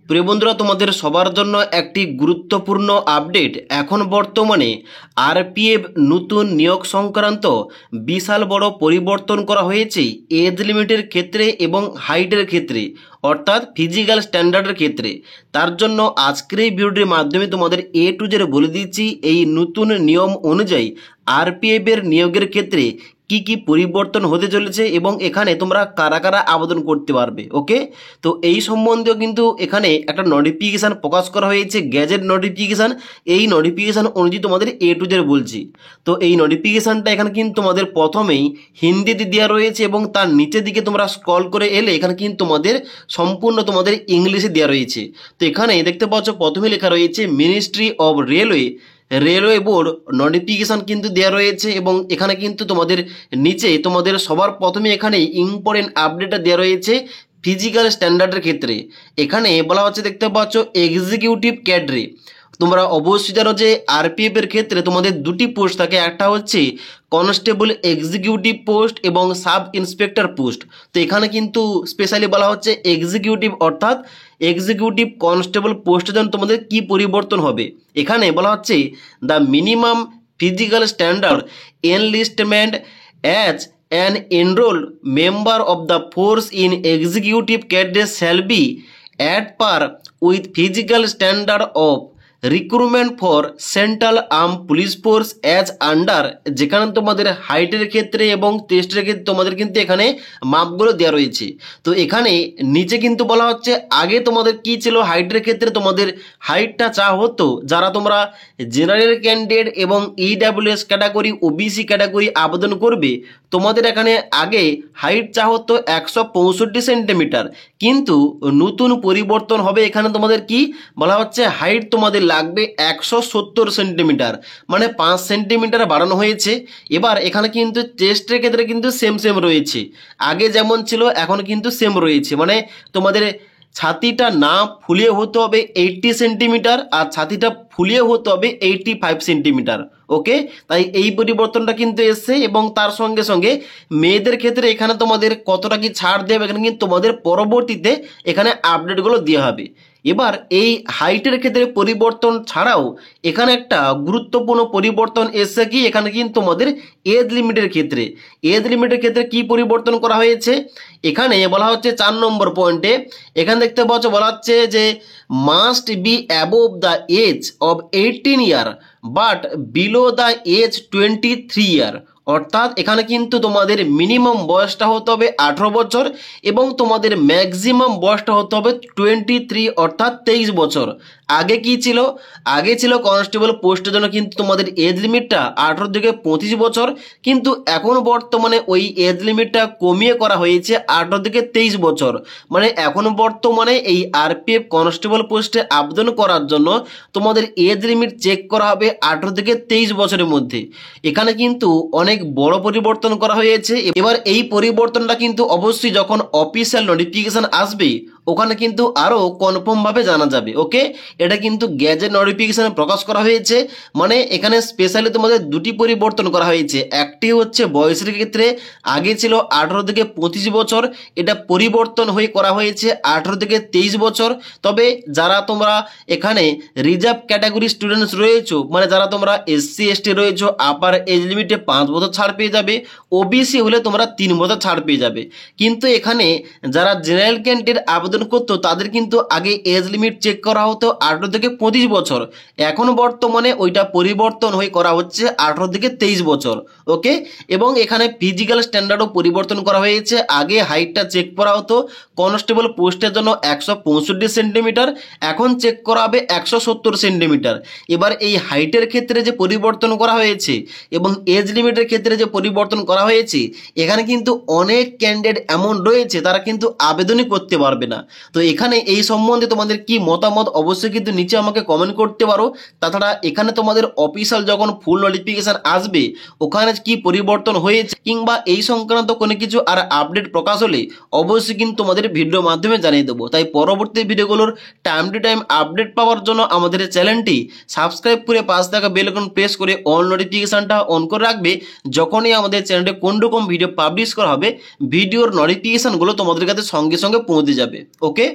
প্রিয় বন্ধুরা, তোমাদের সবার জন্য একটি গুরুত্বপূর্ণ আপডেট। এখন বর্তমানে আরপিএফ নতুন নিয়োগ সংক্রান্ত বিশাল বড় পরিবর্তন করা হয়েছে এজ লিমিটের ক্ষেত্রে এবং হাইটের ক্ষেত্রে, অর্থাৎ ফিজিক্যাল স্ট্যান্ডার্ডের ক্ষেত্রে। তার জন্য আজকের এই ভিডিওটির মাধ্যমে তোমাদের এ টু জেড বলে দিচ্ছি এই নতুন নিয়ম অনুযায়ী আরপিএফ এর নিয়োগের ক্ষেত্রে কি কি পরিবর্তন হতে চলেছে এবং এখানে তোমরা কারা কারা আবেদন করতে পারবে। ওকে, তো এই সম্বন্ধেও কিন্তু এখানে একটা নোটিফিকেশান প্রকাশ করা হয়েছে, গ্যাজেট নোটিফিকেশান। এই নোটিফিকেশান অনুযায়ী তোমাদের এ টু জেড বলছি। তো এই নোটিফিকেশানটা এখানে কিন্তু তোমাদের প্রথমেই হিন্দিতে দেওয়া রয়েছে এবং তার নিচের দিকে তোমরা স্ক্রল করে এলে এখানে কিন্তু তোমাদের সম্পূর্ণ তোমাদের ইংলিশে দেওয়া রয়েছে। তো এখানে দেখতে পাচ্ছ প্রথমে লেখা রয়েছে ministry of railway board notification কিন্তু দেওয়া রয়েছে এবং এখানে কিন্তু তোমাদের নিচে তোমাদের সবার প্রথমে এখানে ইম্পর্টেন্ট আপডেটটা দেওয়া রয়েছে ফিজিক্যাল স্ট্যান্ডার্ডের ক্ষেত্রে। এখানে বলা হচ্ছে দেখতে পাচ্ছ এক্সিকিউটিভ ক্যাডরে। তোমরা অবশ্যই জানো যে আরপিএফ এর ক্ষেত্রে তোমাদের দুটি পোস্ট থাকে, একটা হচ্ছে কনস্টেবল এক্সিকিউটিভ পোস্ট এবং সাব ইন্সপেক্টর পোস্ট। তো এখানে কিন্তু স্পেশালি বলা হচ্ছে এক্সিকিউটিভ, অর্থাৎ এক্সিকিউটিভ কনস্টেবল পোস্টের জন্য তোমাদের কি পরিবর্তন হবে। এখানে বলা হচ্ছে the minimum physical standard enlistment as an enrolled member of the force in executive cadre shall be at par with physical standard of recruitment for central arm police force as under. যেখানে তোমাদের হাইটের ক্ষেত্রে এবং টেস্টের ক্ষেত্রে তোমাদের কিন্তু এখানে মাপগুলো দেওয়া রয়েছে। তো এখানে নিচে কিন্তু বলা হচ্ছে আগে তোমাদের কি ছিল, হাইটের ক্ষেত্রে তোমাদের হাইটটা চা হতো যারা তোমরা জেনারেল ক্যান্ডিডেট এবং ইডাব্লিউএস ক্যাটাগরি ওবিসি ক্যাটাগরি আবেদন করবে, তোমাদের এখানে আগে হাইট চা হতো 165 সেন্টিমিটার। কিন্তু নতুন পরিবর্তন হবে, এখানে তোমাদের কি বলা হচ্ছে হাইট তোমাদের লাগবে 170 সেন্টিমিটার, মানে 5 সেন্টিমিটার বাড়ানো হয়েছে। এবার এখানে কিন্তু চেস্টের ক্ষেত্রে কিন্তু সেম রয়েছে, আগে যেমন ছিল এখন কিন্তু সেম রয়েছে, মানে তোমাদের ছাতিটা না ফুলিয়ে হতে হবে 80 সেন্টিমিটার আর ছাতিটা ফুলিয়ে হতে হবে 85 সেন্টিমিটার। ওকে, তাই এই পরিবর্তনটা কিন্তু এসছে এবং তার সঙ্গে সঙ্গে মেয়েদের ক্ষেত্রে এখানে তোমাদের কতটা কি ছাড় দেবে এখানে কিন্তু তোমাদের পরবর্তীতে এখানে আপডেটগুলো দেওয়া হবে। এবার এই হাইটের ক্ষেত্রে পরিবর্তন ছাড়াও এখানে একটা গুরুত্বপূর্ণ পরিবর্তন এসছে কি, এখানে কিন্তু তোমাদের এজ লিমিটের ক্ষেত্রে কি পরিবর্তন করা হয়েছে। এখানে বলা হচ্ছে 4 নম্বর পয়েন্টে, এখানে দেখতে পাচ্ছ বলা হচ্ছে যে must be above the age of 18 year but below the age 23 year. অর্থাৎ এখানে কিন্তু তোমাদের মিনিমাম বয়সটা হতে হবে 18 বছর এবং তোমাদের ম্যাক্সিমাম বয়সটা হতে হবে 23, অর্থাৎ 23 বছর। আগে কি ছিল, আগে ছিল কনস্টেবল পোস্টের জন্য কিন্তু তোমাদের এজ লিমিটটা 18 থেকে 25 বছর, কিন্তু এখন বর্তমানে ওই এজ লিমিটটা কমিয়ে করা হয়েছে 18 থেকে 23 বছর। মানে এখন বর্তমানে এই আরপিএফ কনস্টেবল পোস্টে আবেদন করার জন্য তোমাদের এজ লিমিট চেক করা হবে 18 থেকে 23 বছরের মধ্যে। এখানে কিন্তু অনেক বড় পরিবর্তন করা হয়েছে। এবার এই পরিবর্তনটা কিন্তু অবশ্যই যখন অফিসিয়াল নোটিফিকেশন আসবে ওখানে কিন্তু আরো কনফার্ম ভাবে জানা যাবে। ওকে, এটা কিন্তু গ্যাজেট নোটিফিকেশনে প্রকাশ করা হয়েছে, মানে এখানে স্পেশালি তোমাদের দুটি পরিবর্তন করা হয়েছে। একটি হচ্ছে বয়সের ক্ষেত্রে, আগে ছিল 18 থেকে 25 বছর, এটা পরিবর্তন হয়ে করা হয়েছে 18 থেকে 23 বছর। তবে যারা তোমরা এখানে রিজার্ভ ক্যাটাগরি স্টুডেন্টস রয়েছো, মানে যারা তোমরা এসসি এসটি রয়েছো, আপার এজ লিমিটে 5 বছর ছাড় পেয়ে যাবে, ওবিসি হলে তোমরা 3 বছর ছাড় পেয়ে যাবে। কিন্তু এখানে যারা জেনারেল ক্যান্ডিডেট আবেদন করতো তাদের কিন্তু আগে এজ লিমিট চেক করা হতো 18 থেকে 25 বছর, এখন বর্তমানে ওইটা পরিবর্তন হয়ে করা হচ্ছে 18 থেকে 23 বছর। ওকে, এবং এখানে ফিজিক্যাল স্ট্যান্ডার্ডও পরিবর্তন করা হয়েছে। আগে হাইটটা চেক করা হতো কনস্টেবল পোস্টের জন্য 165 সেন্টিমিটার, এখন চেক করা হবে 170 সেন্টিমিটার। এবার এই হাইটের ক্ষেত্রে যে পরিবর্তন করা হয়েছে এবং এজ লিমিটের ক্ষেত্রে যে পরিবর্তন করা হয়েছে, এখানে কিন্তু অনেক ক্যান্ডিডেট এমন রয়েছে তারা কিন্তু আবেদনই করতে পারবে না। তো এখানে এই সম্বন্ধে তোমাদের কি মতামত অবশ্যই কিন্তু নিচে আমাকে কমেন্ট করতে পারো। তাছাড়া এখানে তোমাদের অফিসিয়াল যখন ফুল নোটিফিকেশন আসবে ওখানে কি পরিবর্তন হয়েছে কিংবা এই সংক্রান্ত কোনো কিছু আর আপডেট প্রকাশ হলে অবশ্যই কিন্তু তোমাদের ভিডিওর মাধ্যমে জানিয়ে দেবো। তাই পরবর্তী ভিডিওগুলোর টাইম টু টাইম আপডেট পাওয়ার জন্য আমাদের চ্যানেলটি সাবস্ক্রাইব করে পাশ থাকা বেল আইকন প্রেস করে অল নোটিফিকেশনটা অন করে রাখবে। যখনই আমাদের চ্যানেলে কোন রকম ভিডিও পাবলিশ করা হবে ভিডিওর নোটিফিকেশনগুলো তোমাদের কাছে সঙ্গে সঙ্গে পৌঁছে যাবে। ওকে।